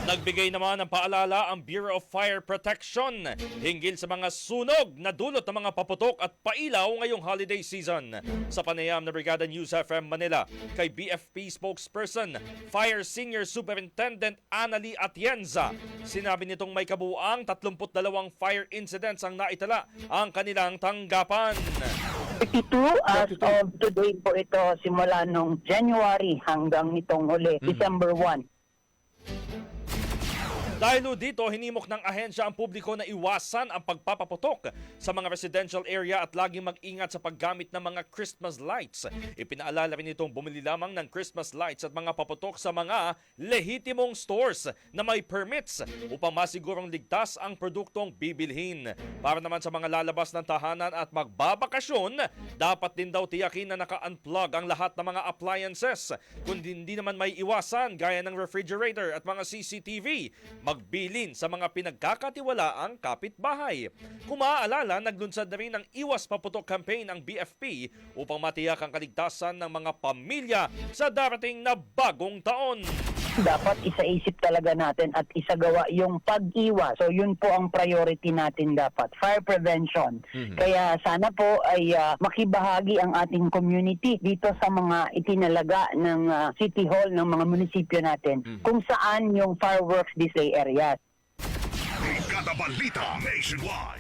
Nagbigay naman ng paalala ang Bureau of Fire Protection hinggil sa mga sunog na dulot ng mga paputok at pailaw ngayong holiday season. Sa panayam na Brigada News FM Manila, kay BFP spokesperson, Fire Senior Superintendent Annalie Atienza, sinabi nitong may kabuuang 32 fire incidents ang naitala ang kanilang tanggapan. 32 as of today po ito simula nung January hanggang nitong huli, December 1. Dahil dito, hinimok ng ahensya ang publiko na iwasan ang pagpapaputok sa mga residential area at laging mag-ingat sa paggamit ng mga Christmas lights. Ipinaalala rin itong bumili lamang ng Christmas lights at mga paputok sa mga lehitimong stores na may permits upang masigurong ligtas ang produktong bibilhin. Para naman sa mga lalabas ng tahanan at magbabakasyon, dapat din daw tiyakin na naka-unplug ang lahat ng mga appliances. Kung hindi naman may iwasan gaya ng refrigerator at mga CCTV, magbilin sa mga pinagkakatiwalaang kapitbahay. Kung maaalala, naglunsad na rin ng Iwas Paputok campaign ang BFP upang matiyak ang kaligtasan ng mga pamilya sa darating na bagong taon. Dapat isaisip talaga natin at isagawa yung pag-iwas. So yun po ang priority natin dapat, fire prevention. Kaya sana po ay makibahagi ang ating community dito sa mga itinalaga ng City Hall ng mga munisipyo natin kung saan yung fireworks display areas. Brigada Balita Nationwide.